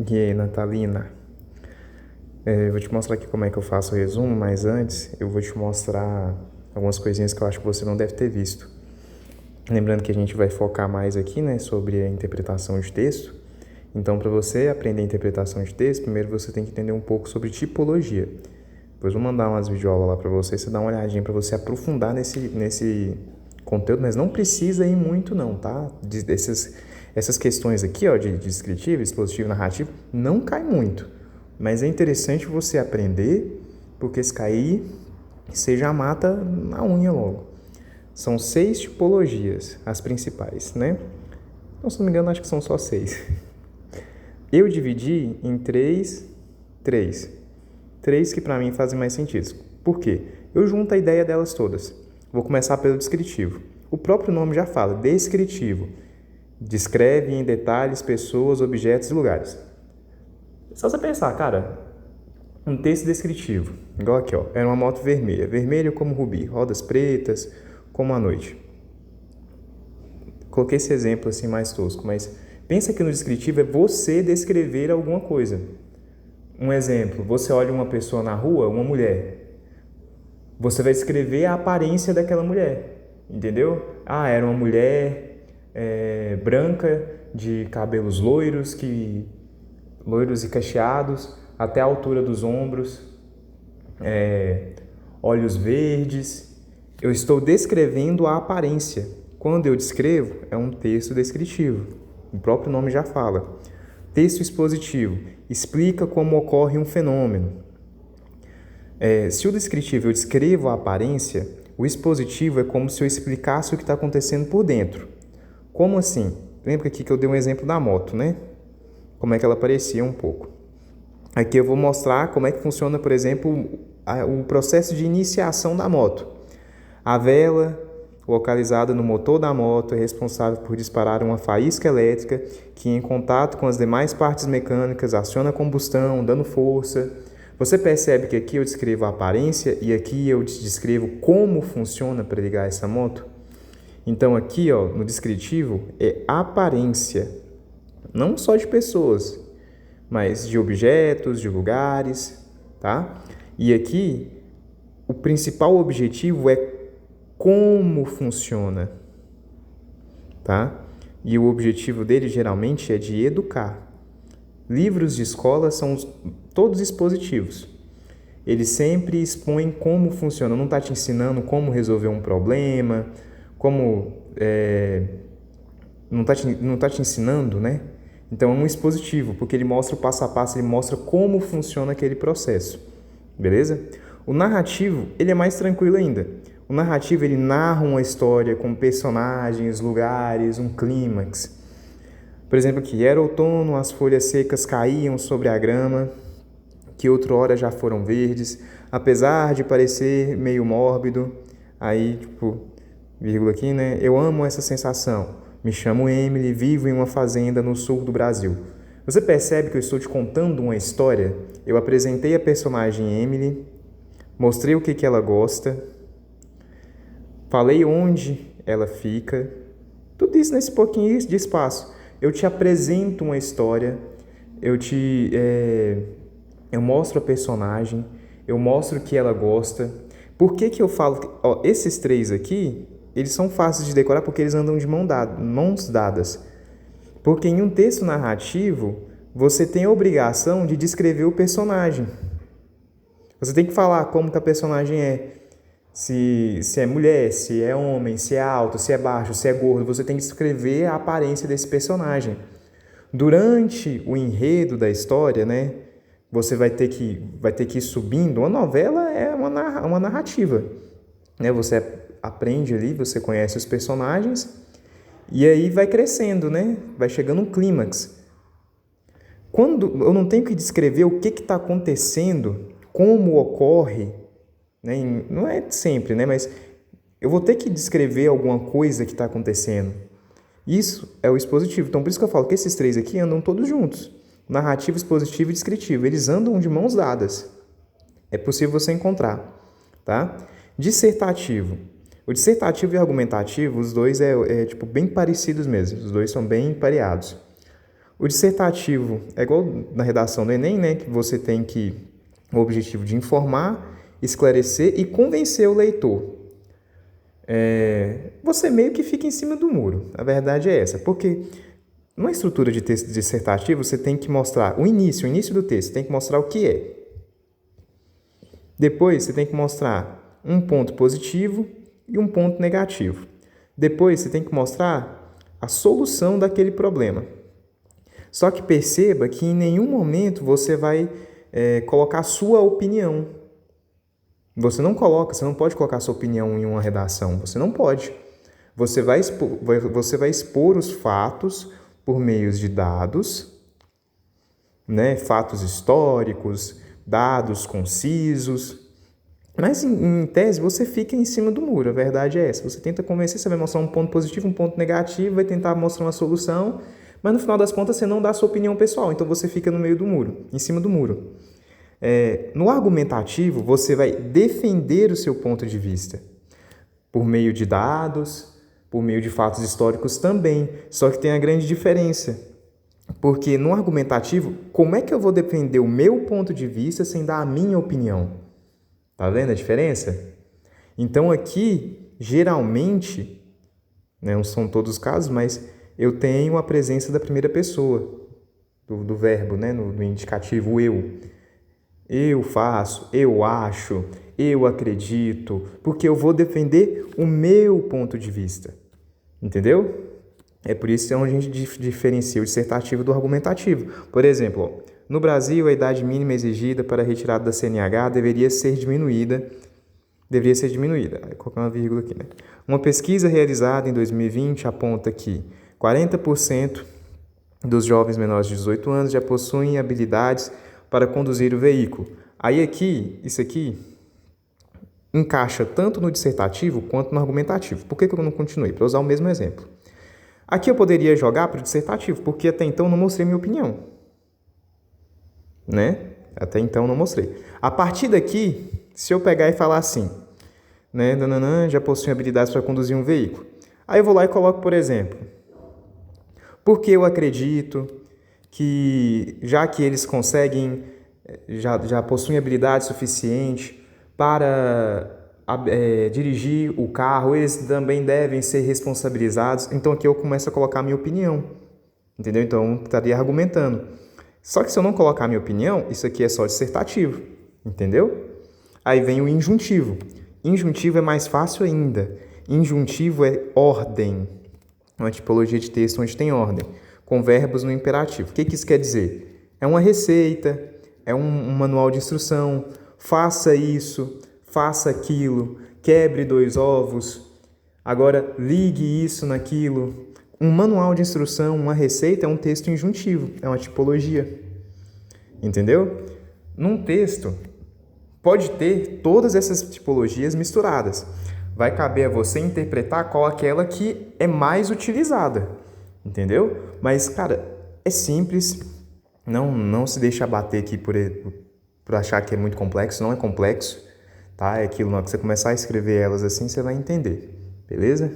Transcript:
E aí, Natalina? Eu vou te mostrar aqui como é que eu faço o resumo, mas antes eu vou te mostrar algumas coisinhas que eu acho que você não deve ter visto. Lembrando que a gente vai focar mais aqui, né, sobre a interpretação de texto. Então, para você aprender a interpretação de texto, primeiro você tem que entender um pouco sobre tipologia. Depois eu vou mandar umas videoaulas lá para você dar uma olhadinha para você aprofundar nesse conteúdo, mas não precisa ir muito não, tá? Essas questões aqui, ó, de descritivo, expositivo, narrativo, não cai muito. Mas é interessante você aprender, porque se cair, você já mata na unha logo. São 6 tipologias, as principais, né? Então, se não me engano, acho que são só 6. Eu dividi em três. Três que para mim fazem mais sentido. Por quê? Eu junto a ideia delas todas. Vou começar pelo descritivo. O próprio nome já fala, descritivo. Descreve em detalhes pessoas, objetos e lugares. Só você pensar, cara, um texto descritivo, igual aqui, ó, era uma moto vermelha, vermelho como rubi, rodas pretas como a noite. Coloquei esse exemplo assim mais tosco, mas pensa que no descritivo é você descrever alguma coisa. Um exemplo, você olha uma pessoa na rua, uma mulher, você vai descrever a aparência daquela mulher, entendeu? Ah, era uma mulher branca, de cabelos loiros e cacheados, até a altura dos ombros, olhos verdes. Eu estou descrevendo a aparência. Quando eu descrevo, é um texto descritivo. O próprio nome já fala. Texto expositivo explica como ocorre um fenômeno. Se o descritivo eu descrevo a aparência, o expositivo é como se eu explicasse o que está acontecendo por dentro. Como assim? Lembra aqui que eu dei um exemplo da moto, né? Como é que ela parecia um pouco. Aqui eu vou mostrar como é que funciona, por exemplo, o processo de iniciação da moto. A vela localizada no motor da moto é responsável por disparar uma faísca elétrica que, em contato com as demais partes mecânicas, aciona a combustão, dando força. Você percebe que aqui eu descrevo a aparência e aqui eu descrevo como funciona para ligar essa moto? Então aqui, ó, no descritivo é aparência, não só de pessoas, mas de objetos, de lugares, tá? E aqui o principal objetivo é como funciona, tá? E o objetivo dele geralmente é de educar. Livros de escola são todos expositivos. Eles sempre expõem como funciona. Não está te ensinando como resolver um problema, não tá te ensinando, né? Então é um expositivo, porque ele mostra o passo a passo, ele mostra como funciona aquele processo, beleza? O narrativo, ele é mais tranquilo ainda. O narrativo, ele narra uma história com personagens, lugares, um clímax. Por exemplo aqui, era outono, as folhas secas caíam sobre a grama, que outrora já foram verdes, apesar de parecer meio mórbido. Aí, vírgula aqui, né? Eu amo essa sensação. Me chamo Emily, vivo em uma fazenda no sul do Brasil. Você percebe que eu estou te contando uma história? Eu apresentei a personagem Emily, mostrei o que ela gosta, falei onde ela fica, tudo isso nesse pouquinho de espaço. Eu te apresento uma história, eu mostro a personagem, eu mostro o que ela gosta. Por que eu falo? Ó, esses três aqui, eles são fáceis de decorar porque eles andam de mãos dadas. Porque em um texto narrativo, você tem a obrigação de descrever o personagem. Você tem que falar como que a personagem é. Se é mulher, se é homem, se é alto, se é baixo, se é gordo. Você tem que descrever a aparência desse personagem. Durante o enredo da história, né? Você vai ter que ir subindo. Uma novela é uma narrativa, né? Você aprende ali, você conhece os personagens e aí vai crescendo, né? Vai chegando um clímax. Quando eu não tenho que descrever o que está acontecendo, como ocorre, né? Não é sempre, né? Mas eu vou ter que descrever alguma coisa que está acontecendo. Isso é o expositivo. Então, por isso que eu falo que esses três aqui andam todos juntos. Narrativo, expositivo e descritivo. Eles andam de mãos dadas. É possível você encontrar, tá? Dissertativo. O dissertativo e o argumentativo, os dois bem parecidos mesmo. Os dois são bem pareados. O dissertativo é igual na redação do Enem, né? Que você tem o objetivo de informar, esclarecer e convencer o leitor. Você meio que fica em cima do muro. A verdade é essa. Porque numa estrutura de texto dissertativo, você tem que mostrar o início do texto. Você tem que mostrar o que é. Depois, você tem que mostrar um ponto positivo e um ponto negativo. Depois, você tem que mostrar a solução daquele problema. Só que perceba que em nenhum momento você vai colocar a sua opinião. Você não pode colocar a sua opinião em uma redação. Você não pode. Você vai expor os fatos por meio de dados, né? Fatos históricos, dados concisos. Mas, em tese, você fica em cima do muro. A verdade é essa. Você tenta convencer, você vai mostrar um ponto positivo, um ponto negativo, vai tentar mostrar uma solução, mas no final das contas você não dá a sua opinião pessoal. Então você fica no meio do muro, em cima do muro. No argumentativo, você vai defender o seu ponto de vista por meio de dados, por meio de fatos históricos também. Só que tem a grande diferença. Porque no argumentativo, como é que eu vou defender o meu ponto de vista sem dar a minha opinião? Tá vendo a diferença? Então aqui, geralmente, não são todos os casos, mas eu tenho a presença da primeira pessoa, do verbo, né? No indicativo eu. Eu faço, eu acho, eu acredito, porque eu vou defender o meu ponto de vista. Entendeu? É por isso que a gente diferencia o dissertativo do argumentativo. Por exemplo, no Brasil, a idade mínima exigida para a retirada da CNH deveria ser diminuída. Vou colocar uma vírgula aqui, né? Uma pesquisa realizada em 2020 aponta que 40% dos jovens menores de 18 anos já possuem habilidades para conduzir o veículo. Aí isso aqui encaixa tanto no dissertativo quanto no argumentativo. Por que eu não continuei? Para usar o mesmo exemplo. Aqui eu poderia jogar para o dissertativo, porque até então eu não mostrei minha opinião. Né? Até então eu não mostrei. A partir daqui, se eu pegar e falar assim, né, já possui habilidades para conduzir um veículo. Aí eu vou lá e coloco, por exemplo, porque eu acredito que, já que eles conseguem, já possuem habilidade suficiente para dirigir o carro, eles também devem ser responsabilizados. Então aqui eu começo a colocar a minha opinião, entendeu? Então eu estaria argumentando. Só que se eu não colocar a minha opinião, isso aqui é só dissertativo, entendeu? Aí vem o injuntivo. Injuntivo é mais fácil ainda. Injuntivo é ordem, uma tipologia de texto onde tem ordem, com verbos no imperativo. O que isso quer dizer? É uma receita, é um manual de instrução, faça isso, faça aquilo, quebre 2 ovos, agora ligue isso naquilo. Um manual de instrução, uma receita é um texto injuntivo, é uma tipologia. Entendeu? Num texto, pode ter todas essas tipologias misturadas. Vai caber a você interpretar qual aquela que é mais utilizada. Entendeu? Mas, cara, é simples. Não se deixe abater aqui por achar que é muito complexo. Não é complexo. Tá? É aquilo, na hora que você começar a escrever elas assim, você vai entender. Beleza?